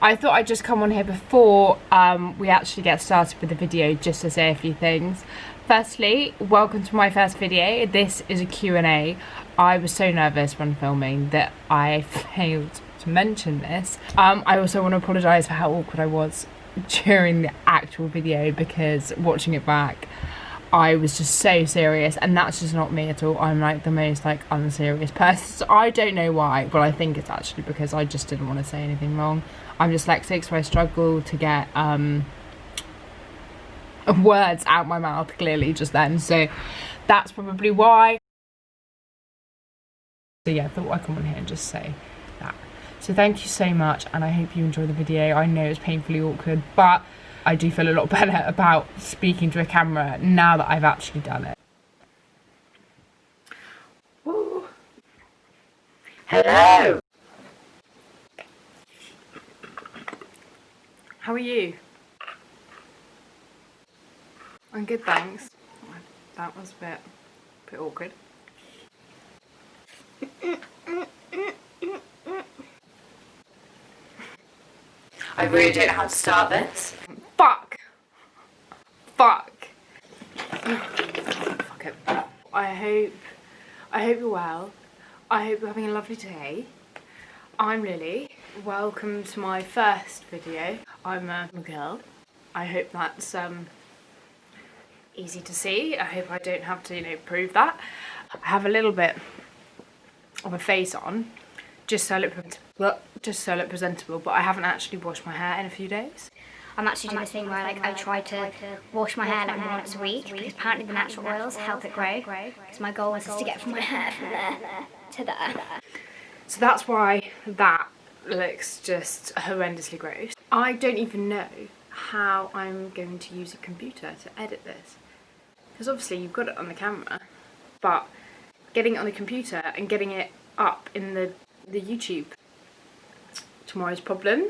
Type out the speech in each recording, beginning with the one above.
I thought I'd just come on here before we actually get started with the video just to say a few things. Firstly, welcome to my first video. This is a Q&A. I was so nervous when filming that I failed to mention this. I also want to apologise for how awkward I was during the actual video, because watching it back I was just so serious, and that's just not me at all. I'm like the most unserious person. So I don't know why, but I think it's actually because I just didn't want to say anything wrong. I'm dyslexic, so I struggle to get words out my mouth clearly just then, so that's probably why. So yeah, I thought I'd come on here and just say that. So thank you so much, and I hope you enjoy the video. I know it's painfully awkward, but I do feel a lot better about speaking to a camera now that I've actually done it. Ooh. Hello! How are you? I'm good, thanks. That was a bit awkward. I really don't know how to start this. Fuck! Fuck it. I hope you're well. I hope you're having a lovely day. I'm Lily. Welcome to my first video. I'm a girl. I hope that's easy to see. I hope I don't have to, prove that. I have a little bit of a face on, just so I look presentable, but I haven't actually washed my hair in a few days. I'm actually doing this thing where I try to wash my hair once a week, because apparently the natural oils help it grow. Because my goal is to get from my hair from there to there. So that's why that looks just horrendously gross. I don't even know how I'm going to use a computer to edit this, because obviously you've got it on the camera, but getting it on the computer and getting it up in the YouTube, tomorrow's problem.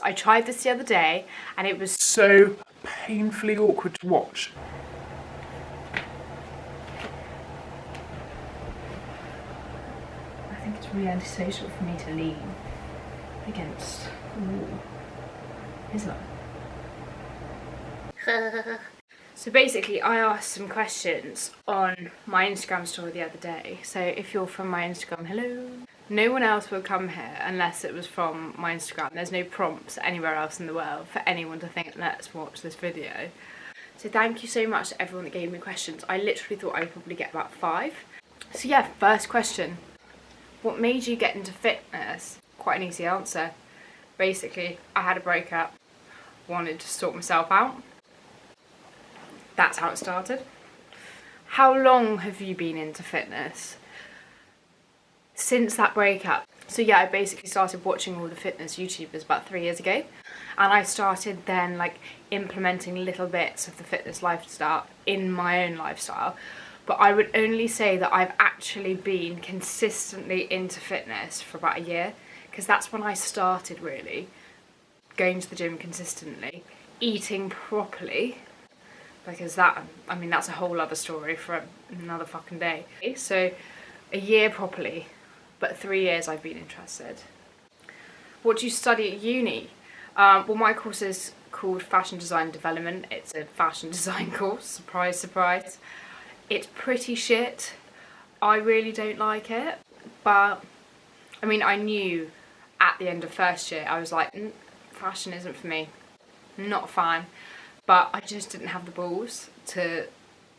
I tried this the other day and it was so painfully awkward to watch. I think it's really antisocial for me to lean against the wall, isn't it? So basically I asked some questions on my Instagram story the other day. So if you're from my Instagram, hello. No one else will come here unless it was from my Instagram. There's no prompts anywhere else in the world for anyone to think, let's watch this video. So thank you so much to everyone that gave me questions. I literally thought I would probably get about 5. So yeah, first question. What made you get into fitness? Quite an easy answer. Basically, I had a breakup, wanted to sort myself out. That's how it started. How long have you been into fitness? Since that breakup. So yeah, I basically started watching all the fitness YouTubers about 3 years ago, and I started then implementing little bits of the fitness lifestyle in my own lifestyle. But I would only say that I've actually been consistently into fitness for about a year, because that's when I started really going to the gym consistently, eating properly, because that's a whole other story for another fucking day. So a year properly, but 3 years I've been interested. What do you study at uni? Well, my course is called Fashion Design Development. It's a fashion design course, surprise, surprise. It's pretty shit. I really don't like it, but I knew at the end of first year, I was like, fashion isn't for me, not a fan. But I just didn't have the balls to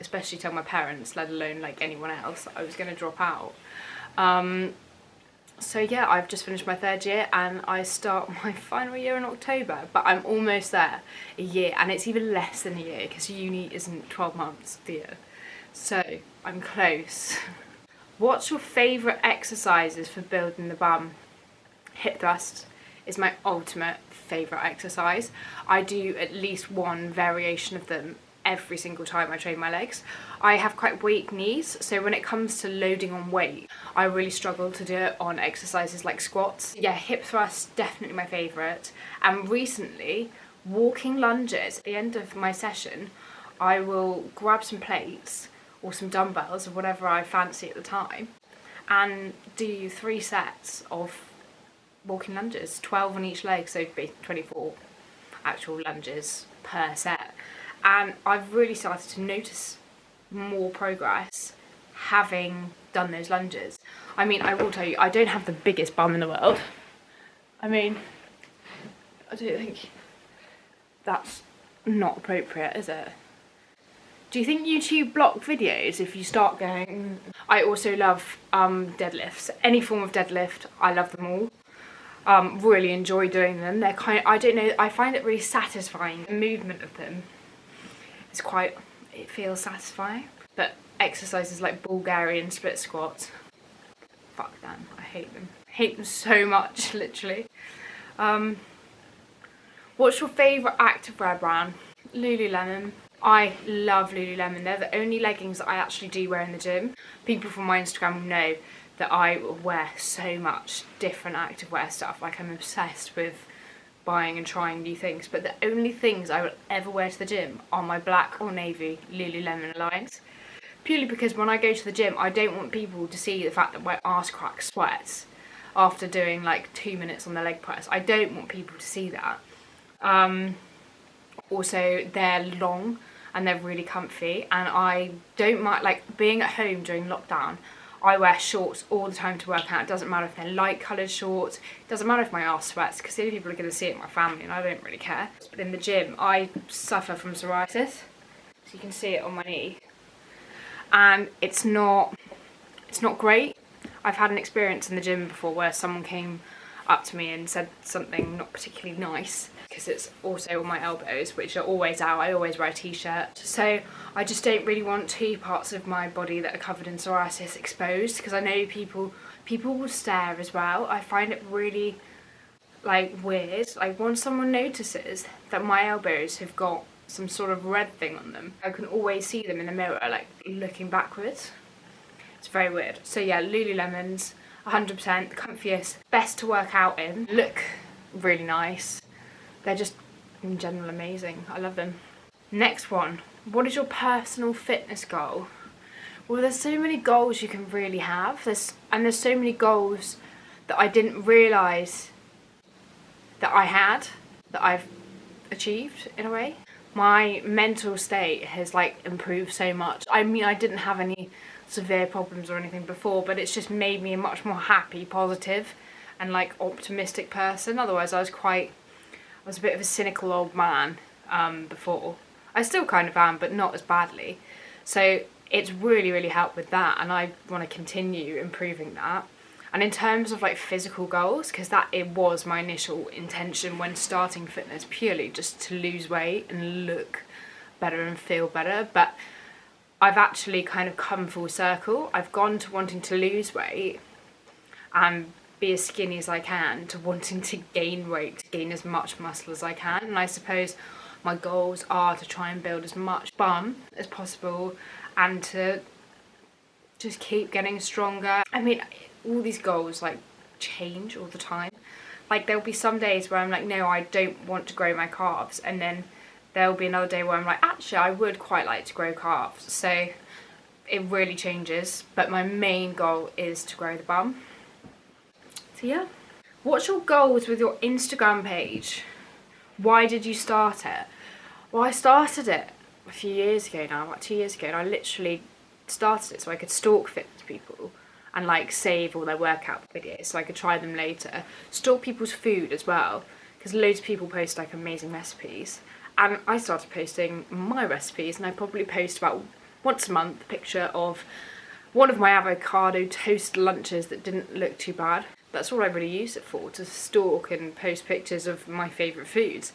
especially tell my parents, let alone anyone else, that I was going to drop out. So yeah, I've just finished my 3rd year and I start my final year in October, but I'm almost there, a year, and it's even less than a year because uni isn't 12 months of the year. So I'm close. What's your favourite exercises for building the bum? Hip thrust is my ultimate favourite exercise. I do at least one variation of them every single time I train my legs. I have quite weak knees, so when it comes to loading on weight, I really struggle to do it on exercises like squats. Yeah, hip thrust, definitely my favourite. And recently, walking lunges. At the end of my session, I will grab some plates or some dumbbells or whatever I fancy at the time, and do 3 sets of walking lunges, 12 on each leg, so 24 actual lunges per set. And I've really started to notice more progress having done those lunges. I mean, I will tell you, I don't have the biggest bum in the world. I mean, I don't think that's not appropriate, is it? Do you think YouTube block videos if you start going? I also love deadlifts. Any form of deadlift, I love them all. Really enjoy doing them. They're kind of, I don't know, I find it really satisfying. The movement of them is quite, it feels satisfying. But exercises like Bulgarian split squats, fuck them, I hate them. I hate them so much, literally. What's your favourite activewear brand? Lululemon. I love Lululemon. They're the only leggings that I actually do wear in the gym. People from my Instagram know that I wear so much different activewear stuff. Like, I'm obsessed with buying and trying new things. But the only things I will ever wear to the gym are my black or navy Lululemon lines. Purely because when I go to the gym, I don't want people to see the fact that my arse crack sweats after doing like 2 minutes on the leg press. I don't want people to see that. Also, they're long and they're really comfy, and I don't mind, like, being at home during lockdown, I wear shorts all the time to work out. It doesn't matter if they're light coloured shorts, it doesn't matter if my arse sweats, because the only people are going to see it are my family, and I don't really care. But in the gym, I suffer from psoriasis, so you can see it on my knee, and it's not great. I've had an experience in the gym before where someone came up to me and said something not particularly nice, because it's also on my elbows, which are always out. I always wear a t-shirt, so I just don't really want 2 parts of my body that are covered in psoriasis exposed, because I know people will stare as well. I find it really, like, weird. Like, once someone notices that my elbows have got some sort of red thing on them, I can always see them in the mirror, like, looking backwards. It's very weird. So yeah, Lululemons, 100%, the comfiest, best to work out in, look really nice. They're just, in general, amazing. I love them. Next one, what is your personal fitness goal? Well, there's so many goals you can really have. There's so many goals that I didn't realise that I had, that I've achieved, in a way. My mental state has, like, improved so much. I mean, I didn't have any severe problems or anything before, but it's just made me a much more happy, positive, and, like, optimistic person. Otherwise, I was a bit of a cynical old man before. I still kind of am, but not as badly. So it's really, really helped with that, and I want to continue improving that. And in terms of, like, physical goals, because it was my initial intention when starting fitness, purely just to lose weight and look better and feel better, but I've actually kind of come full circle. I've gone to wanting to lose weight and be as skinny as I can, to wanting to gain weight, to gain as much muscle as I can. And I suppose my goals are to try and build as much bum as possible and to just keep getting stronger. I mean, all these goals, like, change all the time. Like, there'll be some days where I'm like, no, I don't want to grow my calves, and then there'll be another day where I'm like, actually, I would quite like to grow calves. So it really changes, but my main goal is to grow the bum. So yeah. What's your goals with your Instagram page? Why did you start it? Well, I started it a few years ago now, about 2 years ago, and I literally started it so I could stalk fitness people and, like, save all their workout videos so I could try them later. Stalk people's food as well, because loads of people post, like, amazing recipes. And I started posting my recipes, and I probably post about once a month a picture of one of my avocado toast lunches that didn't look too bad. That's all I really use it for, to stalk and post pictures of my favourite foods.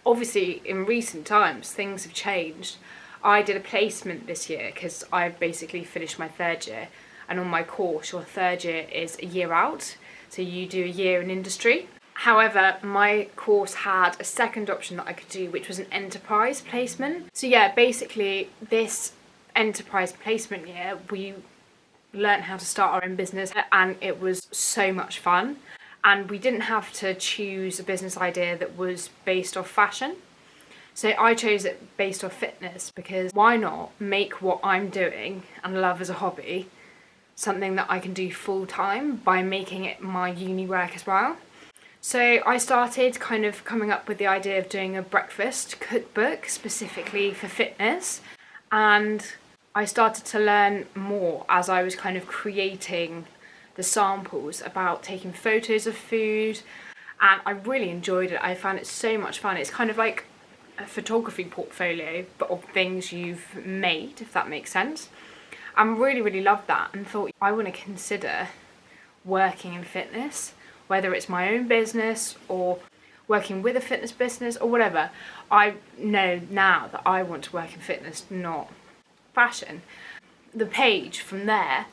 Obviously, in recent times, things have changed. I did a placement this year because I basically finished my 3rd year, and on my course, your 3rd year is a year out, so you do a year in industry. However, my course had a second option that I could do, which was an enterprise placement. So yeah, basically this enterprise placement year, we learned how to start our own business, and it was so much fun. And we didn't have to choose a business idea that was based off fashion. So I chose it based off fitness, because why not make what I'm doing and love as a hobby something that I can do full time by making it my uni work as well. So I started kind of coming up with the idea of doing a breakfast cookbook specifically for fitness, and I started to learn more as I was kind of creating the samples about taking photos of food, and I really enjoyed it. I found it so much fun. It's kind of like a photography portfolio but of things you've made, if that makes sense. I really loved that and thought I want to consider working in fitness, whether it's my own business or working with a fitness business or whatever. I know now that I want to work in fitness, not fashion. The page from there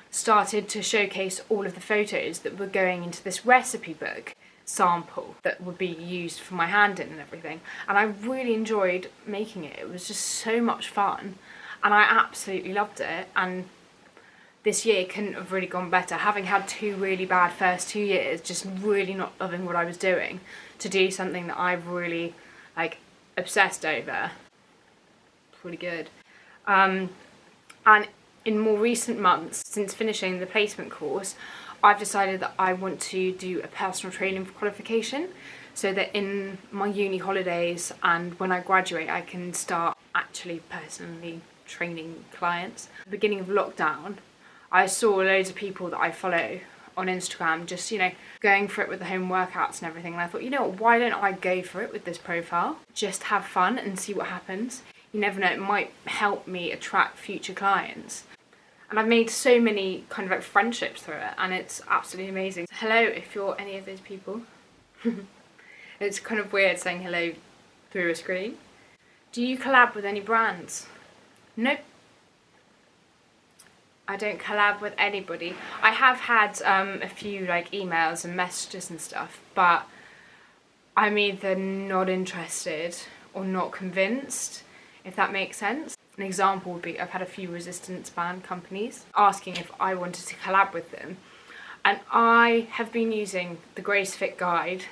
started to showcase all of the photos that were going into this recipe book sample that would be used for my hand in and everything, and I really enjoyed making it. It was just so much fun and I absolutely loved it, and this year couldn't have really gone better. Having had 2 really bad first 2 years, just really not loving what I was doing, to do something that I've really like obsessed over, pretty good. And in more recent months, since finishing the placement course, I've decided that I want to do a personal training qualification, so that in my uni holidays and when I graduate I can start actually personally training clients. At the beginning of lockdown, I saw loads of people that I follow on Instagram just, you know, going for it with the home workouts and everything, and I thought, you know what, why don't I go for it with this profile? Just have fun and see what happens. You never know, it might help me attract future clients. And I've made so many kind of like friendships through it, and it's absolutely amazing. Hello if you're any of those people. It's kind of weird saying hello through a screen. Do you collab with any brands? Nope. I don't collab with anybody. I have had a few like emails and messages and stuff, but I'm either not interested or not convinced, if that makes sense. An example would be, I've had a few resistance band companies asking if I wanted to collab with them, and I have been using the Grace Fit Guide,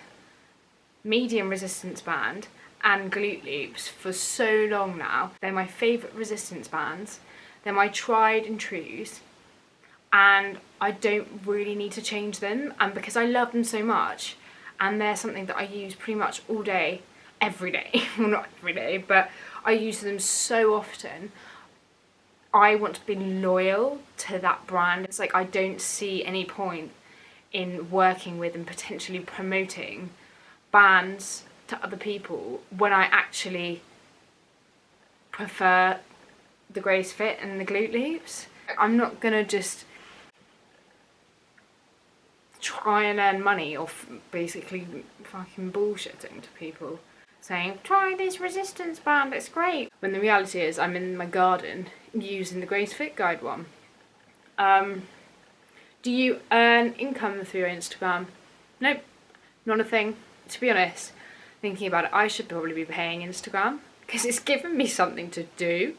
medium resistance band and glute loops for so long now. They're my favourite resistance bands. They're my tried and trues, and I don't really need to change them, and because I love them so much and they're something that I use pretty much all day, every day, well not every day, but I use them so often, I want to be loyal to that brand. It's like I don't see any point in working with and potentially promoting bands to other people when I actually prefer the Grace Fit and the glute loops. I'm not gonna just try and earn money off basically fucking bullshitting to people, saying try this resistance band, it's great, when the reality is I'm in my garden using the Grace Fit Guide one. Do you earn income through your Instagram? Nope, not a thing. To be honest, thinking about it, I should probably be paying Instagram, because it's given me something to do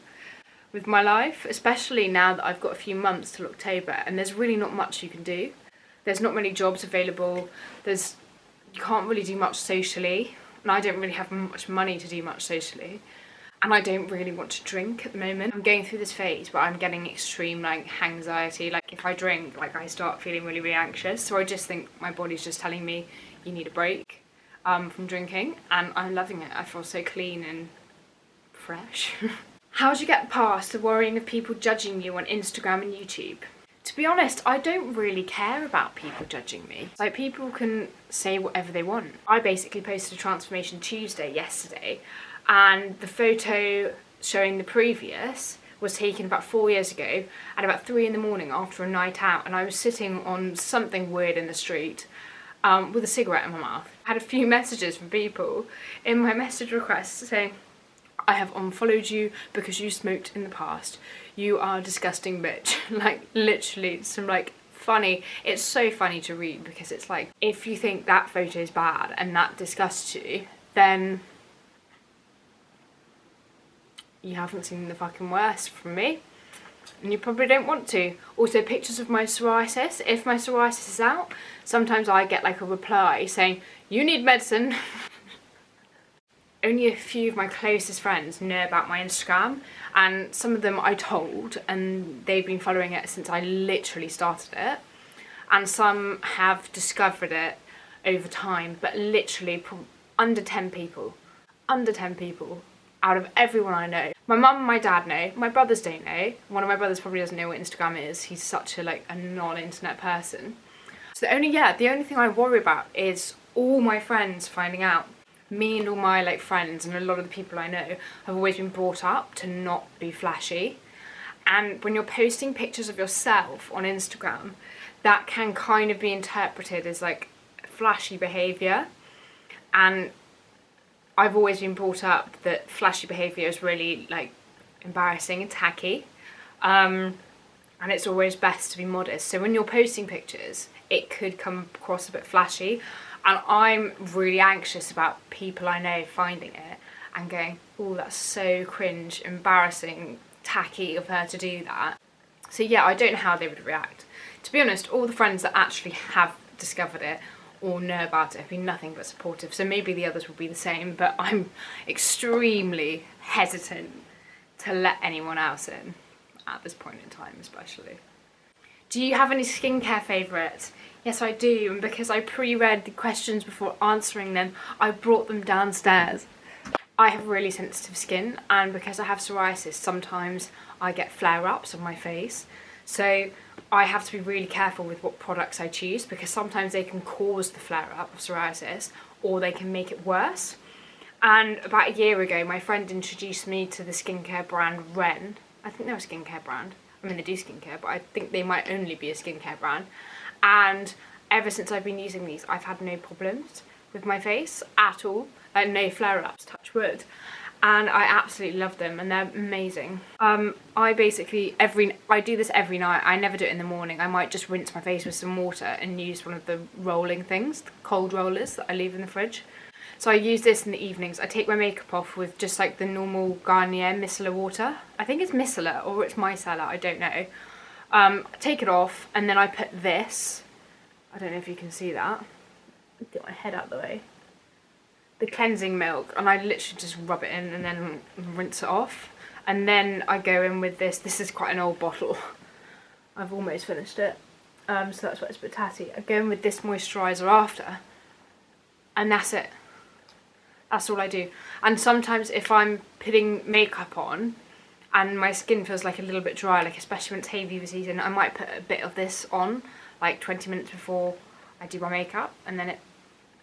with my life, especially now that I've got a few months till October and there's really not much you can do. There's not many jobs available, you can't really do much socially, and I don't really have much money to do much socially, and I don't really want to drink at the moment. I'm going through this phase where I'm getting extreme like anxiety, like if I drink, like I start feeling really anxious, so I just think my body's just telling me you need a break from drinking, and I'm loving it. I feel so clean and fresh. How do you get past the worrying of people judging you on Instagram and YouTube? To be honest, I don't really care about people judging me. Like, people can say whatever they want. I basically posted a Transformation Tuesday yesterday, and the photo showing the previous was taken about 4 years ago at about 3 in the morning after a night out, and I was sitting on something weird in the street with a cigarette in my mouth. I had a few messages from people in my message requests saying, I have unfollowed you because you smoked in the past. You are a disgusting bitch. Like, literally, some like funny, it's so funny to read, because it's like, if you think that photo is bad and that disgusts you, then you haven't seen the fucking worst from me, and you probably don't want to. Also, pictures of my psoriasis. If my psoriasis is out, sometimes I get like a reply saying, you need medicine. only a few of my closest friends know about my Instagram, and some of them I told, and they've been following it since I literally started it, and some have discovered it over time, but literally under 10 people out of everyone I know. My mum and my dad know, my brothers don't know. One of my brothers probably doesn't know what Instagram is. He's such a non-internet person. So the only thing I worry about is all my friends finding out. Me and all my friends and a lot of the people I know have always been brought up to not be flashy. And when you're posting pictures of yourself on Instagram, that can kind of be interpreted as flashy behaviour. And I've always been brought up that flashy behaviour is really embarrassing and tacky. And it's always best to be modest. So when you're posting pictures, it could come across a bit flashy. And I'm really anxious about people I know finding it and going, oh, that's so cringe, embarrassing, tacky of her to do that. So yeah, I don't know how they would react. To be honest, all the friends that actually have discovered it or know about it have been nothing but supportive. So maybe the others will be the same, but I'm extremely hesitant to let anyone else in at this point in time, especially. Do you have any skincare favourites? Yes, I do, and because I pre-read the questions before answering them, I brought them downstairs. I have really sensitive skin, and because I have psoriasis, sometimes I get flare-ups on my face. So I have to be really careful with what products I choose, because sometimes they can cause the flare-up of psoriasis, or they can make it worse. And about a year ago, my friend introduced me to the skincare brand Ren. I think they're a skincare brand. I mean, they do skincare, but I think they might only be a skincare brand. And ever since I've been using these, I've had no problems with my face at all. No flare-ups, touch wood. And I absolutely love them, and they're amazing. I do this every night. I never do it in the morning. I might just rinse my face with some water and use one of the rolling things, the cold rollers that I leave in the fridge. So I use this in the evenings. I take my makeup off with just the normal Garnier micellar water. I think it's micellar or it's micellar, I don't know. Take it off, and then I put this. I don't know if you can see that. Get my head out of the way. The cleansing milk, and I literally just rub it in and then rinse it off. And then I go in with this. This is quite an old bottle. I've almost finished it. So that's why it's a bit tatty. I go in with this moisturiser after, and that's it. That's all I do. And sometimes if I'm putting makeup on and my skin feels a little bit dry, especially when it's hay fever season, I might put a bit of this on 20 minutes before I do my makeup, and then it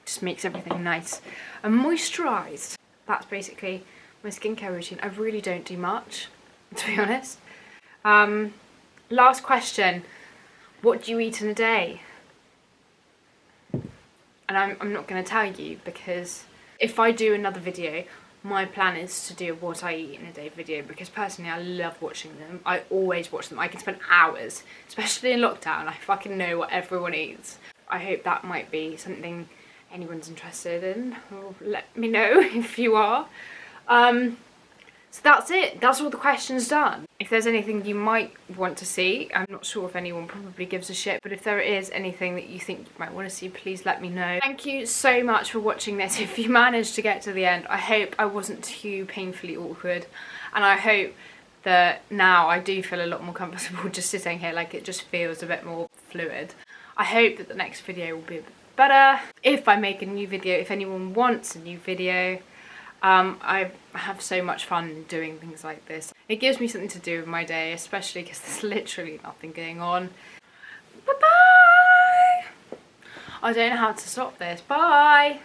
just makes everything nice and moisturised. That's basically my skincare routine. I really don't do much, to be honest. Last question. What do you eat in a day? And I'm not going to tell you, because if I do another video, my plan is to do a what I eat in a day video, because personally I love watching them. I always watch them. I can spend hours, especially in lockdown. I fucking know what everyone eats. I hope that might be something anyone's interested in. Let me know if you are. So that's it. That's all the questions done. If there's anything you might want to see, I'm not sure if anyone probably gives a shit, but if there is anything that you think you might want to see, please let me know. Thank you so much for watching this. If you managed to get to the end, I hope I wasn't too painfully awkward, and I hope that now I do feel a lot more comfortable just sitting here. It just feels a bit more fluid. I hope that the next video will be a bit better. If I make a new video, if anyone wants a new video, I have so much fun doing things like this. It gives me something to do with my day, especially because there's literally nothing going on. Bye bye! I don't know how to stop this. Bye!